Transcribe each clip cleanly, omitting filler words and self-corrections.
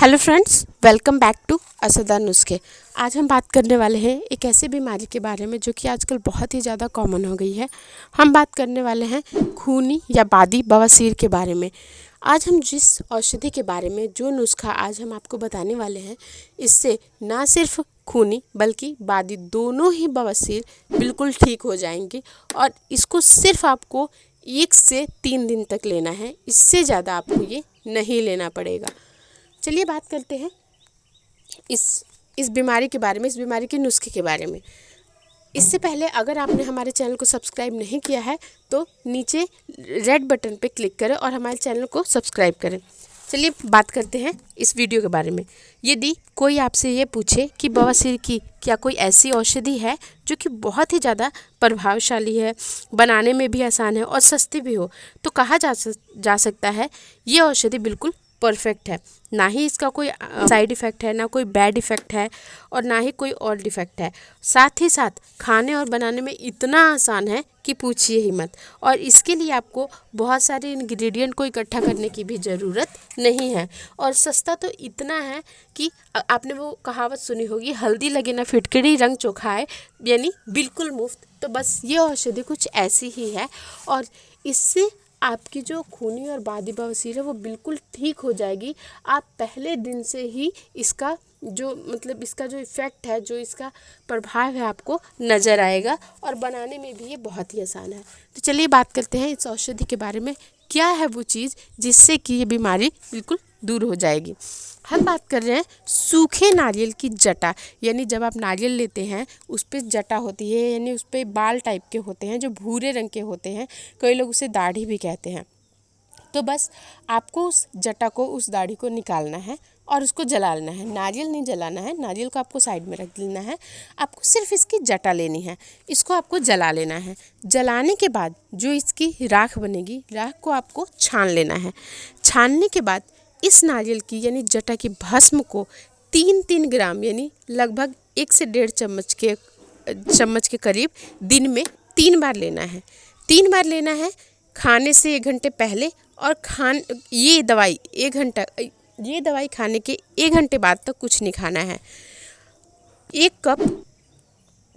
Hello friends, welcome back to असरदार नुस्खे। आज हम बात करने वाले हैं एक ऐसी बीमारी के बारे में जो कि आजकल बहुत ही ज़्यादा कॉमन हो गई है। हम बात करने वाले हैं खूनी या बादी बवासीर के बारे में। आज हम जिस औषधि के बारे में, जो नुस्खा आज हम आपको बताने वाले हैं, इससे ना सिर्फ खूनी बल्कि बादी दोनों ही बवासीर बिल्कुल ठीक हो जाएंगी। और इसको सिर्फ आपको 1 से 3 दिन तक लेना है, इससे ज़्यादा आपको ये नहीं लेना पड़ेगा। चलिए बात करते हैं इस बीमारी के बारे में, इस बीमारी के नुस्खे के बारे में। इससे पहले अगर आपने हमारे चैनल को सब्सक्राइब नहीं किया है तो नीचे रेड बटन पे क्लिक करें और हमारे चैनल को सब्सक्राइब करें। चलिए बात करते हैं इस वीडियो के बारे में। यदि कोई आपसे ये पूछे कि बवासीर की क्या कोई ऐसी औषधि है जो कि बहुत ही ज़्यादा प्रभावशाली है, बनाने में भी आसान है और सस्ती भी हो, तो कहा जा सकता है ये औषधि बिल्कुल परफेक्ट है। ना ही इसका कोई साइड इफ़ेक्ट है, ना कोई बैड इफ़ेक्ट है और ना ही कोई और डिफेक्ट है। साथ ही साथ खाने और बनाने में इतना आसान है कि पूछिए ही मत। और इसके लिए आपको बहुत सारे इंग्रेडिएंट को इकट्ठा करने की भी ज़रूरत नहीं है। और सस्ता तो इतना है कि आपने वो कहावत सुनी होगी, हल्दी लगे ना फिटकरी रंग चोखाए, यानी बिल्कुल मुफ्त। तो बस ये औषधि कुछ ऐसी ही है और इससे आपकी जो खूनी और बादी बवासीर है वो बिल्कुल ठीक हो जाएगी। आप पहले दिन से ही इसका जो इफ़ेक्ट है, जो इसका प्रभाव है, आपको नज़र आएगा और बनाने में भी ये बहुत ही आसान है। तो चलिए बात करते हैं इस औषधि के बारे में। क्या है वो चीज़ जिससे कि ये बीमारी बिल्कुल दूर हो जाएगी। हम बात कर रहे हैं सूखे नारियल की जटा, यानी जब आप नारियल लेते हैं उस पर जटा होती है, यानी उस पर बाल टाइप के होते हैं जो भूरे रंग के होते हैं। कई लोग उसे दाढ़ी भी कहते हैं। तो बस आपको उस जटा को, उस दाढ़ी को निकालना है और उसको जला लेना है। नारियल नहीं जलाना है, नारियल को आपको साइड में रख लेना है। आपको सिर्फ इसकी जटा लेनी है, इसको आपको जला लेना है। जलाने के बाद जो इसकी राख बनेगी, राख को आपको छान लेना है। छानने के बाद इस नारियल की यानी जटा की भस्म को 3-3 ग्राम यानी लगभग 1 से 1.5 चम्मच के करीब दिन में 3 बार लेना है। 3 बार लेना है, खाने से 1 घंटे पहले और ये दवाई खाने के 1 घंटे बाद तक कुछ नहीं खाना है। 1 कप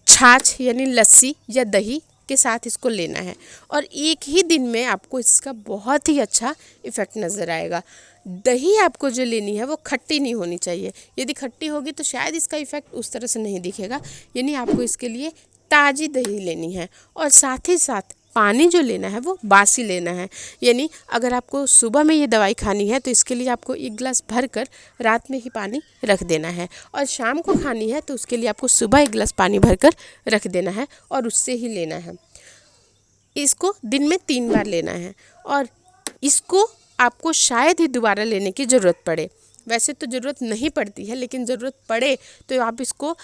छाछ यानी लस्सी या दही के साथ इसको लेना है और एक ही दिन में आपको इसका बहुत ही अच्छा इफ़ेक्ट नज़र आएगा। दही आपको जो लेनी है वो खट्टी नहीं होनी चाहिए। यदि खट्टी होगी तो शायद इसका इफ़ेक्ट उस तरह से नहीं दिखेगा, यानी आपको इसके लिए ताज़ी दही लेनी है। और साथ ही साथ पानी जो लेना है वो बासी लेना है, यानी अगर आपको सुबह में ये दवाई खानी है तो इसके लिए आपको 1 गिलास भर कर रात में ही पानी रख देना है और शाम को खानी है तो उसके लिए आपको सुबह 1 गिलास पानी भर कर रख देना है और उससे ही लेना है। इसको दिन में 3 बार लेना है और इसको आपको शायद ही दोबारा लेने की ज़रूरत पड़े। वैसे तो ज़रूरत नहीं पड़ती है, लेकिन ज़रूरत पड़े तो आप इसको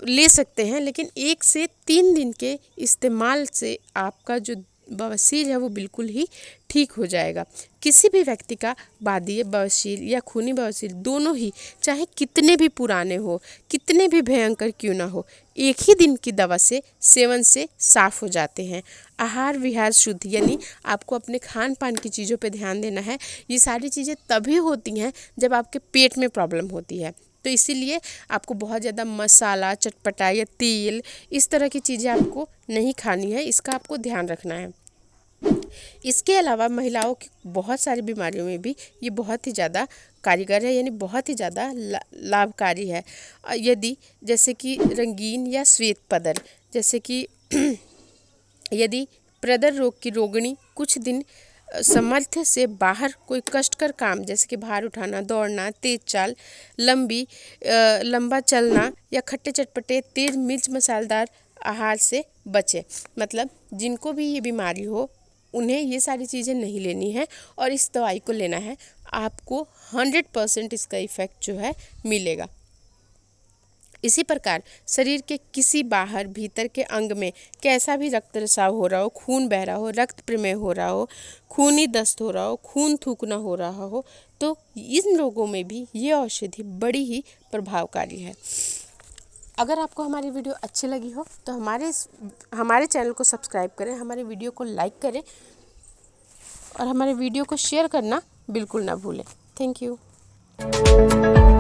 ले सकते हैं। लेकिन 1 से 3 दिन के इस्तेमाल से आपका जो बवासीर है वो बिल्कुल ही ठीक हो जाएगा। किसी भी व्यक्ति का बादी बवासीर या खूनी बवासीर दोनों ही, चाहे कितने भी पुराने हो, कितने भी भयंकर क्यों ना हो, एक ही दिन की दवा से सेवन से साफ़ हो जाते हैं। आहार विहार शुद्ध, यानी आपको अपने खान पान की चीज़ों पे ध्यान देना है। ये सारी चीज़ें तभी होती हैं जब आपके पेट में प्रॉब्लम होती है। तो इसीलिए आपको बहुत ज़्यादा मसाला, चटपटा या तेल, इस तरह की चीज़ें आपको नहीं खानी है। इसका आपको ध्यान रखना है। इसके अलावा महिलाओं की बहुत सारी बीमारियों में भी ये बहुत ही ज़्यादा कारगर है, यानी बहुत ही ज़्यादा लाभकारी है। यदि जैसे कि रंगीन या श्वेत पदर, जैसे कि यदि प्रदर रोग की रोगिणी कुछ दिन सामर्थ्य से बाहर कोई कष्टकर काम, जैसे कि भार उठाना, दौड़ना, तेज चाल, लंबा चलना या खट्टे चटपटे तेज मिर्च मसालेदार आहार से बचे। मतलब जिनको भी ये बीमारी हो उन्हें ये सारी चीज़ें नहीं लेनी है और इस दवाई को लेना है। आपको 100% इसका इफ़ेक्ट जो है मिलेगा। इसी प्रकार शरीर के किसी बाहर भीतर के अंग में कैसा भी रक्त रिसाव हो रहा हो, खून बह रहा हो, रक्त प्रमेह हो रहा हो, खूनी दस्त हो रहा हो, खून थूकना हो रहा हो, तो इन लोगों में भी ये औषधि बड़ी ही प्रभावकारी है। अगर आपको हमारी वीडियो अच्छी लगी हो तो हमारे चैनल को सब्सक्राइब करें, हमारे वीडियो को लाइक करें और हमारे वीडियो को शेयर करना बिल्कुल ना भूलें। Thank you. है।